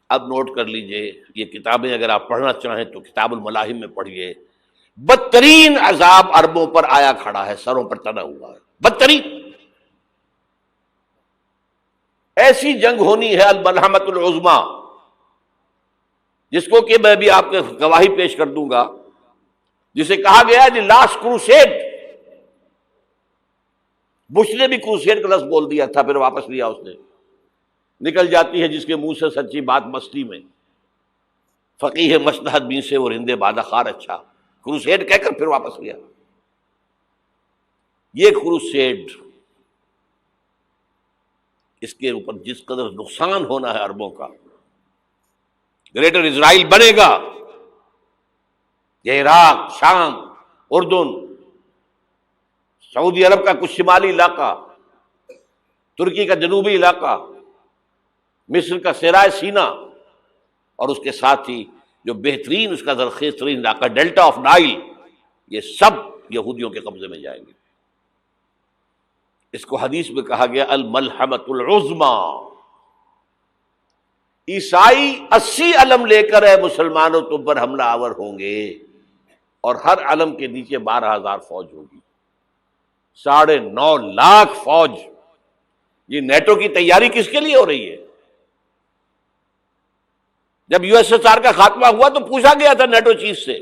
اب نوٹ کر لیجئے، یہ کتابیں اگر آپ پڑھنا چاہیں تو کتاب الملاحم میں پڑھیے. بدترین عذاب عربوں پر آیا کھڑا ہے، سروں پر تنا ہوا ہے، بدترین. ایسی جنگ ہونی ہے الملحمۃ العظمی، جس کو کہ میں بھی آپ کے گواہی پیش کر دوں گا، جسے کہا گیا ہے دی لاسٹ کروسیڈ. بش نے بھی کروسیڈ کا لفظ بول دیا تھا، پھر واپس لیا اس نے. نکل جاتی ہے جس کے منہ سے سچی بات مستی میں. فقیہ مصلحت بین سے اور ہندے بادہ خار اچھا، کروسیڈ کہہ کر پھر واپس لیا. یہ کروسیڈ، اس کے اوپر جس قدر نقصان ہونا ہے عربوں کا. گریٹر اسرائیل بنے گا، یہ عراق، شام، اردن، سعودی عرب کا کچھ شمالی علاقہ، ترکی کا جنوبی علاقہ، مصر کا صحرائے سینا، اور اس کے ساتھ ہی جو بہترین اس کا زرخیز ترین علاقہ ڈیلٹا آف نائل، یہ سب یہودیوں کے قبضے میں جائیں گے. اس کو حدیث میں کہا گیا الملحمۃ العظمی. عیسائی 80 علم لے کر مسلمانوں تم پر حملہ آور ہوں گے، اور ہر علم کے نیچے 12,000 فوج ہوگی، 9.5 لاکھ فوج. یہ نیٹو کی تیاری کس کے لیے ہو رہی ہے؟ جب یو ایس ایس آر کا خاتمہ ہوا تو پوچھا گیا تھا نیٹو چیف سے،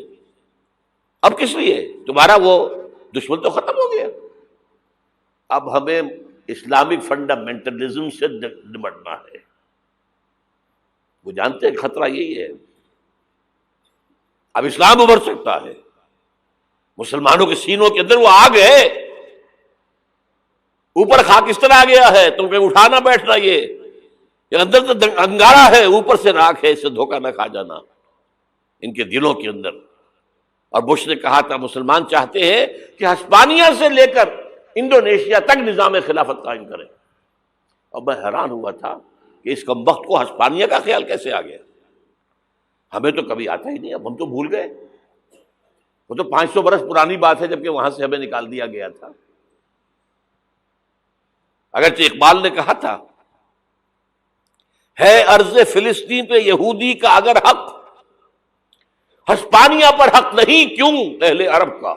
اب کس لیے؟ تمہارا وہ دشمن تو ختم ہو گیا، اب ہمیں اسلامک فنڈامنٹلزم سے نمٹنا ہے. وہ جانتے ہیں خطرہ یہی ہے. اب اسلام ابھر سکتا ہے، مسلمانوں کے سینوں کے اندر وہ آگ ہے، اوپر خاک اس طرح آ گیا ہے تم کہیں اٹھانا بیٹھنا، یہ اندر تو انگارہ ہے، اوپر سے راکھ ہے، اس سے دھوکہ نہ کھا جانا ان کے دلوں کے اندر. اور بش نے کہا تھا مسلمان چاہتے ہیں کہ ہسپانیہ سے لے کر انڈونیشیا تک نظام خلافت قائم کریں. اور میں حیران ہوا تھا کہ اس کمبخت کو ہسپانیہ کا خیال کیسے آ گیا. ہمیں تو کبھی آتا ہی نہیں، اب ہم تو بھول گئے. وہ تو 500 برس پرانی بات ہے جبکہ وہاں سے ہمیں نکال دیا گیا تھا. اگرچہ اقبال نے کہا تھا ہے ارض فلسطین پہ یہودی کا اگر حق، ہسپانیہ پر حق نہیں کیوں اہل عرب کا.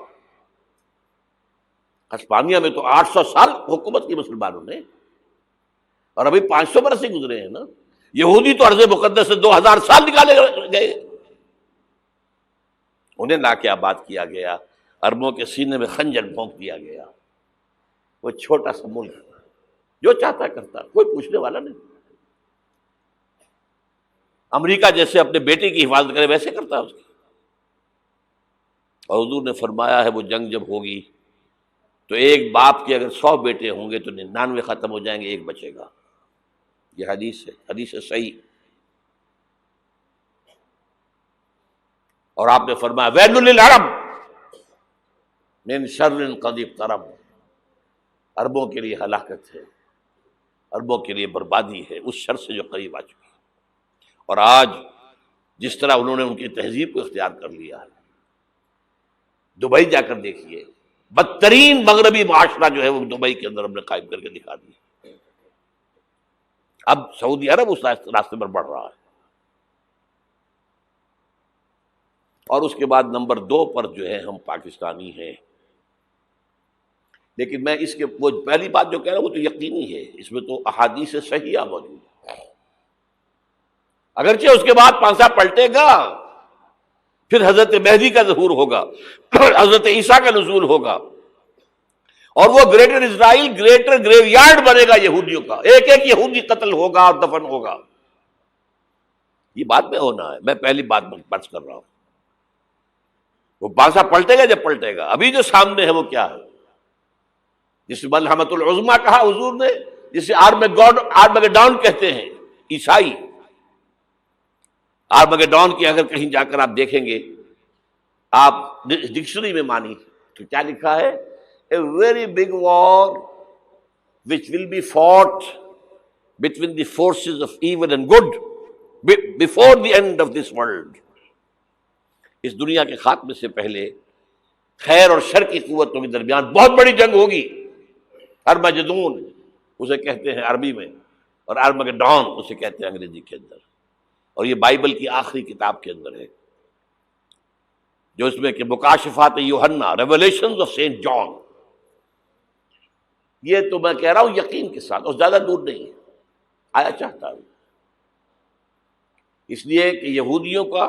ہسپانیہ میں تو 800 سال حکومت کی مسلمانوں نے، اور ابھی 500 برس ہی گزرے ہیں نا. یہودی تو ارض مقدس سے 2000 سال نکالے گئے. انہیں نہ کیا بات کیا گیا، عربوں کے سینے میں خنجر بھونک دیا گیا. وہ چھوٹا سا ملک جو چاہتا کرتا، کوئی پوچھنے والا نہیں. امریکہ جیسے اپنے بیٹے کی حفاظت کرے ویسے کرتا اس کی. اور حضور نے فرمایا ہے وہ جنگ جب ہوگی تو ایک باپ کے اگر 100 بیٹے ہوں گے تو 99 ختم ہو جائیں گے، ایک بچے گا. یہ حدیث ہے، حدیث ہے صحیح. اور آپ نے فرمایا ویل للعرب من شر قد اقترب، عربوں کے لیے ہلاکت ہے، عربوں کے لیے بربادی ہے اس شر سے جو قریب آ چکی ہے. اور آج جس طرح انہوں نے ان کی تہذیب کو اختیار کر لیا ہے، دبئی جا کر دیکھیے، بدترین مغربی معاشرہ جو ہے وہ دبئی کے اندر ہم نے قائم کر کے دکھا دیا. اب سعودی عرب اس راستے پر بڑھ رہا ہے. اور اس کے بعد نمبر 2 پر جو ہے ہم پاکستانی ہیں. لیکن میں اس کے وہ پہلی بات جو کہہ رہا ہوں وہ تو یقینی ہے، اس میں تو احادیث صحیحہ موجود ہے. اگرچہ اس کے بعد پانسا پلٹے گا، پھر حضرت مہدی کا ظہور ہوگا، حضرت عیسیٰ کا نزول ہوگا، اور وہ گریٹر اسرائیل گریٹر گریو یارڈ بنے گا یہودیوں کا. ایک ایک یہودی قتل ہوگا اور دفن ہوگا. یہ بات میں ہونا ہے، میں پہلی بات بچ کر رہا ہوں. وہ پانسا پلٹے گا جب پلٹے گا. ابھی جو سامنے ہے وہ کیا ہے؟ جس ملحمۃ العظمی کہا حضور نے، جسے آرمگیڈون کہتے ہیں عیسائی. آرمگیڈون کی اگر کہیں جا کر آپ دیکھیں گے، آپ ڈکشنری میں مانی تو کیا لکھا ہے؟ A very big war which will be fought between the forces of evil and good before the end of this world. اس دنیا کے خاتمے سے پہلے خیر اور شر کی قوتوں کے درمیان بہت بڑی جنگ ہوگی. ارمجدون اسے کہتے ہیں عربی میں، اور آرمگیڈون اسے کہتے ہیں انگریزی کے اندر. اور یہ بائبل کی آخری کتاب کے اندر ہے، جو اس میں کہ مکاشفات یوحنا، ریویلیشنز آف سینٹ جان. یہ تو میں کہہ رہا ہوں یقین کے ساتھ، اور زیادہ دور نہیں ہے، آیا چاہتا ہوں. اس لیے کہ یہودیوں کا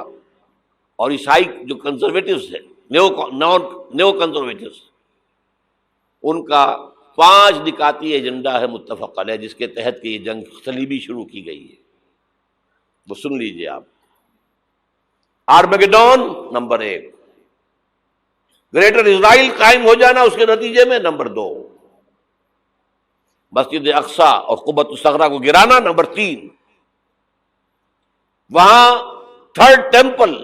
اور عیسائی جو کنزرویٹوز ہیں، نیو کنزرویٹوز، ان کا 5 نکاتی ایجنڈا ہے متفق علیہ، جس کے تحت کہ یہ جنگ صلیبی شروع کی گئی ہے. وہ سن لیجئے آپ. آرمیگیڈون نمبر 1، گریٹر اسرائیل قائم ہو جانا اس کے نتیجے میں نمبر 2، مسجد اقصی اور قبۃ الصغریٰ کو گرانا نمبر 3، وہاں تھرڈ ٹیمپل،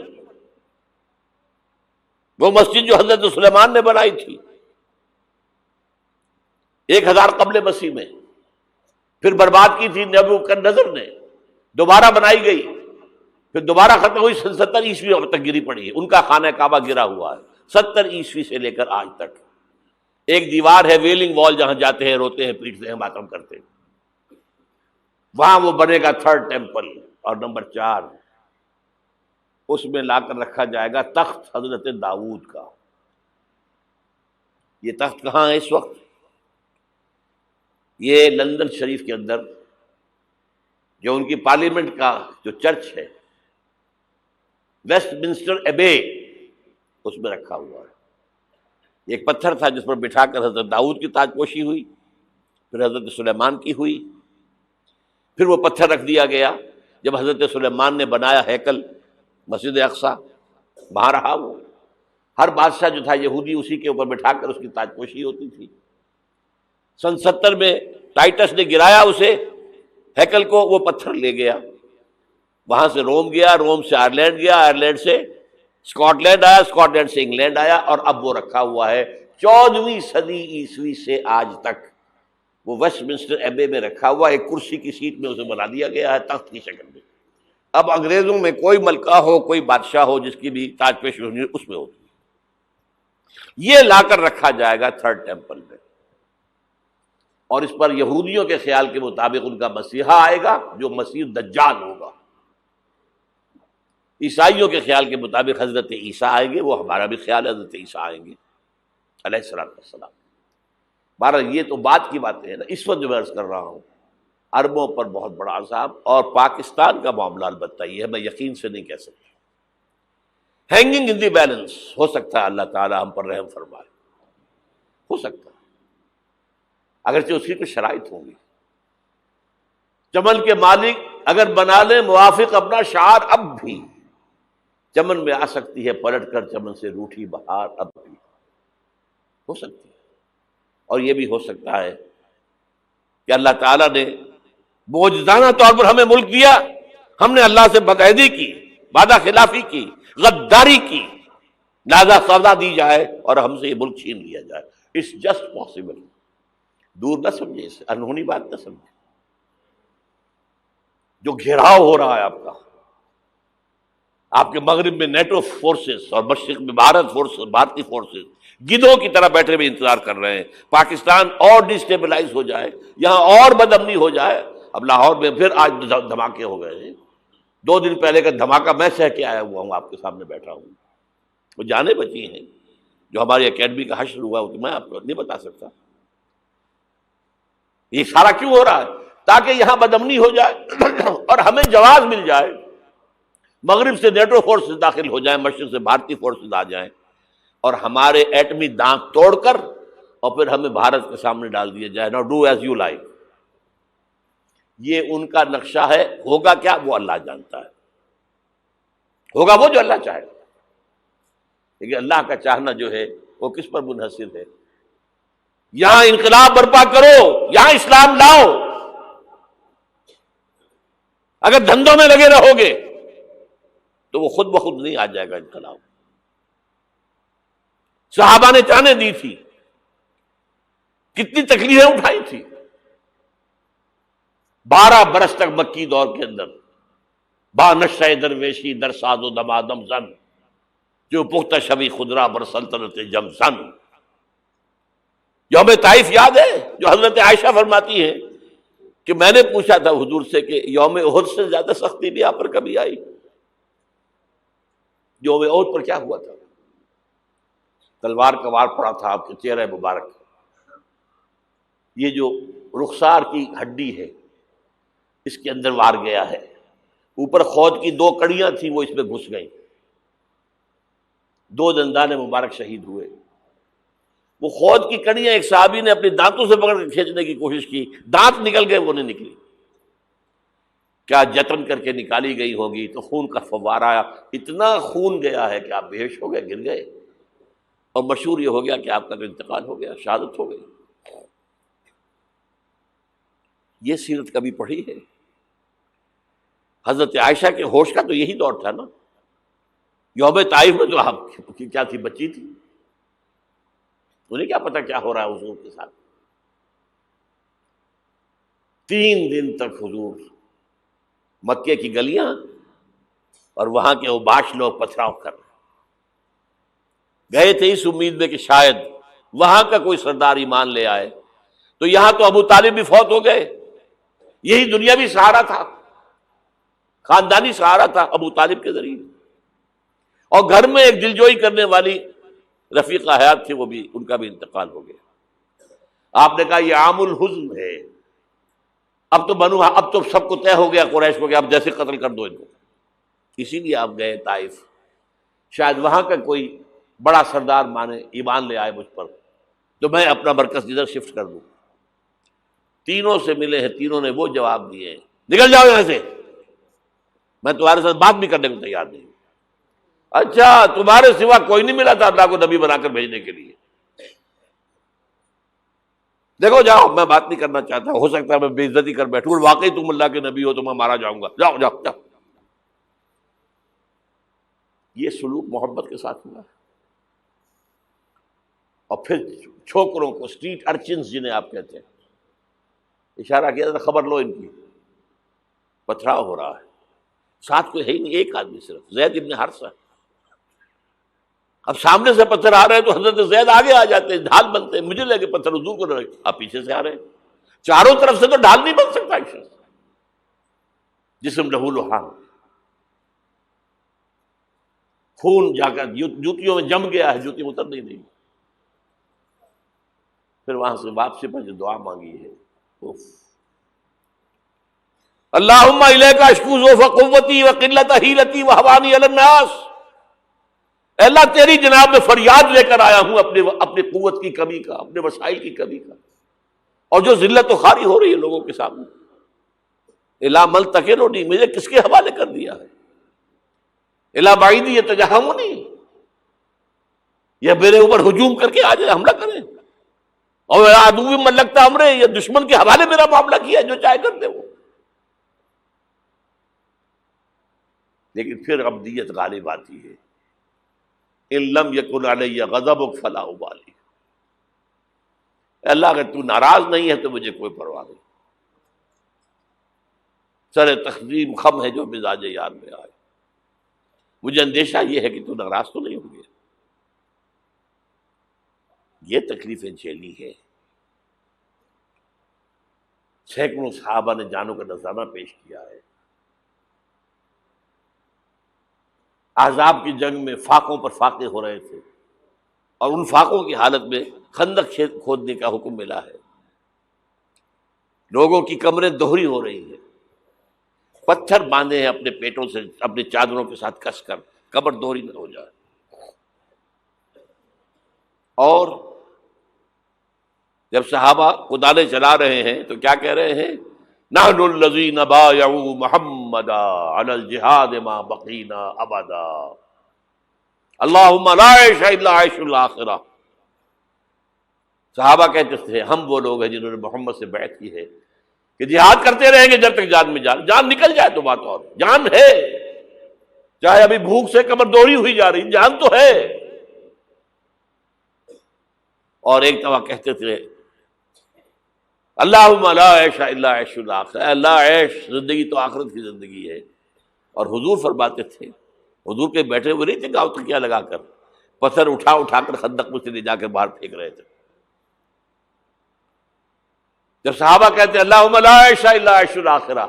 وہ مسجد جو حضرت سلیمان نے بنائی تھی 1000 قبل مسیح میں، پھر برباد کی تھی نبوکدنضر نے، دوبارہ بنائی گئی، پھر دوبارہ ختم ہوئی 70 عیسوی تک گری پڑی ہے. ان کا خانہ کعبہ گرا ہوا ہے 70 عیسوی سے لے کر آج تک. ایک دیوار ہے ویلنگ وال، جہاں جاتے ہیں، روتے ہیں، پیٹتے ہیں، ماتم کرتے ہیں، وہاں وہ بنے گا تھرڈ ٹیمپل. اور نمبر 4، اس میں لا کر رکھا جائے گا تخت حضرت داؤد کا. یہ تخت کہاں ہے اس وقت؟ یہ لندن شریف کے اندر، جو ان کی پارلیمنٹ کا جو چرچ ہے، ویسٹ منسٹر ایبے، اس میں رکھا ہوا ہے. ایک پتھر تھا جس پر بٹھا کر حضرت داؤد کی تاج پوشی ہوئی، پھر حضرت سلیمان کی ہوئی، پھر وہ پتھر رکھ دیا گیا جب حضرت سلیمان نے بنایا ہیکل مسجد اقصی، وہاں رہا وہ. ہر بادشاہ جو تھا یہودی اسی کے اوپر بٹھا کر اس کی تاج پوشی ہوتی تھی. سن 70 میں ٹائٹس نے گرایا اسے، ہیکل کو، وہ پتھر لے گیا، وہاں سے روم گیا، روم سے آئرلینڈ گیا، آئرلینڈ سے اسکاٹ لینڈ آیا، اسکاٹ لینڈ سے انگلینڈ آیا، اور اب وہ رکھا ہوا ہے 14ویں صدی عیسوی سے آج تک. وہ ویسٹ منسٹر ایبے میں رکھا ہوا، ایک کرسی کی سیٹ میں اسے بنا دیا گیا ہے تخت کی شکل میں. اب انگریزوں میں کوئی ملکہ ہو، کوئی بادشاہ ہو جس کی بھی تاج پوشی ہونی اس میں ہوتی. یہ لا کر رکھا جائے گا تھرڈ ٹیمپل میں، اور اس پر یہودیوں کے خیال کے مطابق ان کا مسیحا آئے گا جو مسیح دجال ہوگا. عیسائیوں کے خیال کے مطابق حضرت عیسیٰ آئیں گے، وہ ہمارا بھی خیال ہے حضرت عیسیٰ آئیں گے علیہ السلام. بہرحال یہ تو بات کی باتیں ہیں نا. اس وقت جو میں عرض کر رہا ہوں، عربوں پر بہت بڑا عذاب، اور پاکستان کا معاملہ البتہ یہ ہے، میں یقین سے نہیں کہہ سکتا. ہینگنگ ان دی بیلنس، ہو سکتا ہے اللہ تعالیٰ ہم پر رحم فرمائے، ہو سکتا ہے، اگرچہ اس کی کچھ شرائط ہوں گی. چمن کے مالک اگر بنا لیں موافق اپنا شعار، اب بھی چمن میں آ سکتی ہے پلٹ کر چمن سے روٹھی بہار، اب بھی ہو سکتی ہے. اور یہ بھی ہو سکتا ہے کہ اللہ تعالیٰ نے معجزانہ طور پر ہمیں ملک دیا، ہم نے اللہ سے بدعہدی کی، وعدہ خلافی کی، غداری کی، لہذا سزا دی جائے اور ہم سے یہ ملک چھین لیا جائے. It's just possible. دور نہ سمجھے اسے، انہونی بات نہ سمجھے. جو گھیراؤ ہو رہا ہے آپ کے مغرب میں نیٹو فورسز اور مشرق میں بھارتی فورسز گدھوں کی طرح بیٹھے ہوئے انتظار کر رہے ہیں پاکستان اور ڈسٹیبلائز ہو جائے، یہاں اور بدامنی ہو جائے. اب لاہور میں پھر آج دھماکے ہو گئے ہیں. 2 دن پہلے کا دھماکہ میں سہ کے آیا ہوا ہوں، آپ کے سامنے بیٹھا ہوں. وہ جانیں بچی ہیں، جو ہماری اکیڈمی کا حشر ہوا وہ میں آپ کو نہیں بتا سکتا. یہ سارا کیوں ہو رہا ہے؟ تاکہ یہاں بدامنی ہو جائے اور ہمیں جواز مل جائے. مغرب سے نیٹو فورسز داخل ہو جائیں، مشرق سے بھارتی فورسز آ جائیں، اور ہمارے ایٹمی دانت توڑ کر اور پھر ہمیں بھارت کے سامنے ڈال دیا جائے. نو ڈو ایز یو لائک. یہ ان کا نقشہ ہے. ہوگا کیا وہ اللہ جانتا ہے، ہوگا وہ جو اللہ چاہے. لیکن اللہ کا چاہنا جو ہے وہ کس پر منحصر ہے؟ یہاں انقلاب برپا کرو، یہاں اسلام لاؤ. اگر دھندوں میں لگے رہو گے تو وہ خود بخود نہیں آ جائے گا انقلاب. صحابہ نے جانیں دی تھی، کتنی تکلیفیں اٹھائی تھی. 12 برس تک مکی دور کے اندر با نشہ درویشی در ساز و دمادم زن، جو پختہ شبی خدرا بر سلطنت جم زن. یوم طائف یاد ہے جو حضرت عائشہ فرماتی ہے کہ میں نے پوچھا تھا حضور سے کہ یوم احد سے زیادہ سختی بھی آپ پر کبھی آئی؟ یوم احد پر کیا ہوا تھا؟ تلوار کا وار پڑا تھا آپ کے چہرہ مبارک، یہ جو رخسار کی ہڈی ہے اس کے اندر وار گیا ہے، اوپر خود کی 2 کڑیاں تھیں وہ اس میں گھس گئیں، 2 دندان مبارک شہید ہوئے۔ وہ خود کی کڑیاں ایک صحابی نے اپنے دانتوں سے پکڑ کے کھینچنے کی کوشش کی، دانت نکل گئے، وہ نہیں نکلی، کیا جتن کر کے نکالی گئی ہوگی تو خون کا فوارہ آیا، اتنا خون گیا ہے کہ آپ بے ہوش ہو گئے، گر گئے، اور مشہور یہ ہو گیا کہ آپ کا تو انتقال ہو گیا، شہادت ہو گئی۔ یہ سیرت کبھی پڑھی ہے؟ حضرت عائشہ کے ہوش کا تو یہی دور تھا نا، یوم طائف میں تو آپ کی کیا تھی، بچی تھی، انہیں کیا پتا کیا ہو رہا ہے حضور کے ساتھ۔ 3 دن تک حضور مکے کی گلیاں اور وہاں کے اوباش لوگ پتھراؤ کر رہے گئے تھے اس امید میں کہ شاید وہاں کا کوئی سردار ایمان لے آئے، تو یہاں تو ابو طالب بھی فوت ہو گئے، یہی دنیاوی سہارا تھا، خاندانی سہارا تھا ابو طالب کے ذریعے، اور گھر میں ایک دلجوئی کرنے والی رفیقہ حیات تھی، وہ بھی، ان کا بھی انتقال ہو گیا۔ آپ نے کہا یہ عام الحزن ہے، اب تو سب کو طے ہو گیا قریش کو کہ اب جیسے قتل کر دو ان کو، اسی لیے آپ گئے طائف، شاید وہاں کا کوئی بڑا سردار مانے، ایمان لے آئے مجھ پر، تو میں اپنا مرکز ادھر شفٹ کر دوں۔ تینوں سے ملے ہیں، تینوں نے وہ جواب دیے ہیں، نکل جاؤ یہاں سے، میں تمہارے ساتھ بات بھی کرنے کو تیار نہیں۔ اچھا، تمہارے سوا کوئی نہیں ملا تھا اللہ کو نبی بنا کر بھیجنے کے لیے؟ دیکھو جاؤ، میں بات نہیں کرنا چاہتا، ہو سکتا ہے میں بے عزتی کر بیٹھوں، واقعی تم اللہ کے نبی ہو تو میں مارا جاؤں گا، جاؤ جاؤ جاؤ۔ یہ سلوک محبت کے ساتھ ہوا، اور پھر چھوکروں کو، اسٹریٹ ارچنز جنہیں آپ کہتے ہیں، اشارہ کیا تھا، خبر لو ان کی، پتھراؤ ہو رہا ہے، ساتھ کوئی ہے ہی نہیں، ایک آدمی صرف، زید ابن حارثہ۔ اب سامنے سے پتھر آ رہے ہیں تو حضرت زید آگے آ جاتے ہیں، ڈھال بنتے ہیں، مجھے لگے پتھر حضور کو لگے، آپ پیچھے سے آ رہے ہیں، چاروں طرف سے تو ڈھال نہیں بن سکتا ایک شخص، جسم لہو لہان، خون جا کر جوتیوں میں جم گیا ہے، جوتی اتر نہیں۔ پھر وہاں سے واپسی پر جو دعا مانگی ہے، اللہم الیک اشکو ضعف قوتی وقلت حیلتی وہوانی علی الناس، اے اللہ تیری جناب میں فریاد لے کر آیا ہوں اپنی قوت کی کمی کا، اپنے وسائل کی کمی کا، اور جو ذلت و خواری ہو رہی ہے لوگوں کے سامنے، الا ملتقننی، مجھے کس کے حوالے کر دیا ہے، الا بعیدی یتجہمنی، یہ میرے اوپر ہجوم کر کے آ جائے، حملہ کریں، اور عدو من لگتا امرے، یہ دشمن کے حوالے میرا معاملہ کیا، جو چاہے کر دے وہ۔ لیکن پھر عبدیت غالب آتی ہے، ان لم یکن علی غضبک فلا ابالی، اللہ اگر تو ناراض نہیں ہے تو مجھے کوئی پرواہ نہیں، سر تقسیم خم ہے جو مزاج یار میں آئے، مجھے اندیشہ یہ ہے کہ تو ناراض تو نہیں ہوگی۔ یہ تکلیفیں جھیلی ہے، سینکڑوں صحابہ نے جانوں کا نذرانہ پیش کیا ہے، احزاب کی جنگ میں فاقوں پر فاقے ہو رہے تھے، اور ان فاقوں کی حالت میں خندق کھودنے کا حکم ملا ہے، لوگوں کی کمریں دوہری ہو رہی ہیں، پتھر باندھے ہیں اپنے پیٹوں سے، اپنے چادروں کے ساتھ کس کر کمر دوہری نہ ہو جائے، اور جب صحابہ کدالیں چلا رہے ہیں تو کیا کہہ رہے ہیں، نحن الذین بایعوا محمدا علی الجہاد ما بقینا ابدا، اللہم لا عیش الا عیش الاخرہ۔ صحابہ کہتے تھے ہم وہ لوگ ہیں جنہوں نے محمد سے بیعت کی ہے کہ جہاد کرتے رہیں گے جب تک جان میں جان نکل جائے تو بات، اور جان ہے، چاہے ابھی بھوک سے کمر دوہری ہوئی جا رہی، جان تو ہے۔ اور ایک دفعہ کہتے تھے اللہم لا عیش الا عیش الاخرہ، اللہ عیش، زندگی تو آخرت کی زندگی ہے۔ اور حضور فرماتے تھے، حضور کے بیٹھے ہوئے نہیں تھے گاؤں تکیہ لگا کر، پتھر اٹھا کر خندق میں سے لے جا کر باہر پھینک رہے تھے، جب صحابہ کہتے ہیں اللہم لا عیش الا عیش الآخرہ،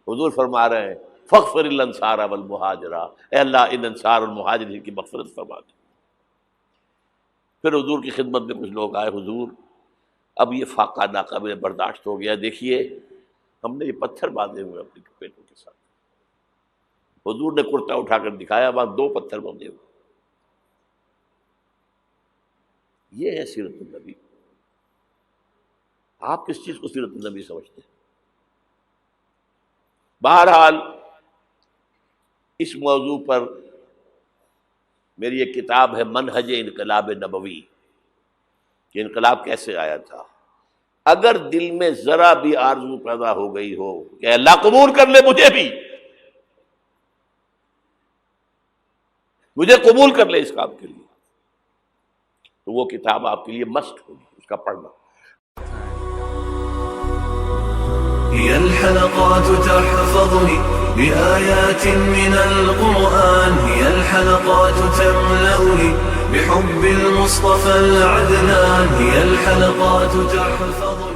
حضور فرما رہے ہیں فاغفر الانصار والمہاجرہ، اے اللہ ان انصار اور مہاجرین کی مغفرت فرما دے۔ پھر حضور کی خدمت میں کچھ لوگ آئے، حضور اب یہ فاقہ ناقابل برداشت ہو گیا، دیکھیے ہم نے یہ پتھر باندھے ہوئے اپنے پیٹوں کے ساتھ۔ حضور نے کرتا اٹھا کر دکھایا، وہاں 2 پتھر باندھے ہوئے۔ یہ ہے سیرت النبی۔ آپ کس چیز کو سیرت النبی سمجھتے ہیں؟ بہرحال اس موضوع پر میری ایک کتاب ہے منہج انقلاب نبوی، کہ انقلاب کیسے آیا تھا۔ اگر دل میں ذرا بھی آرزو پیدا ہو گئی ہو کہ اللہ قبول کر لے مجھے قبول کر لے اس کام کے لیے، تو وہ کتاب آپ کے لیے مسٹ ہوگی، اس کا پڑھنا۔ هي الحلقات تحفظني بآيات من القرآن، هي الحلقات تملأني بحب المصطفى العدنان، هي الحلقات تحفظني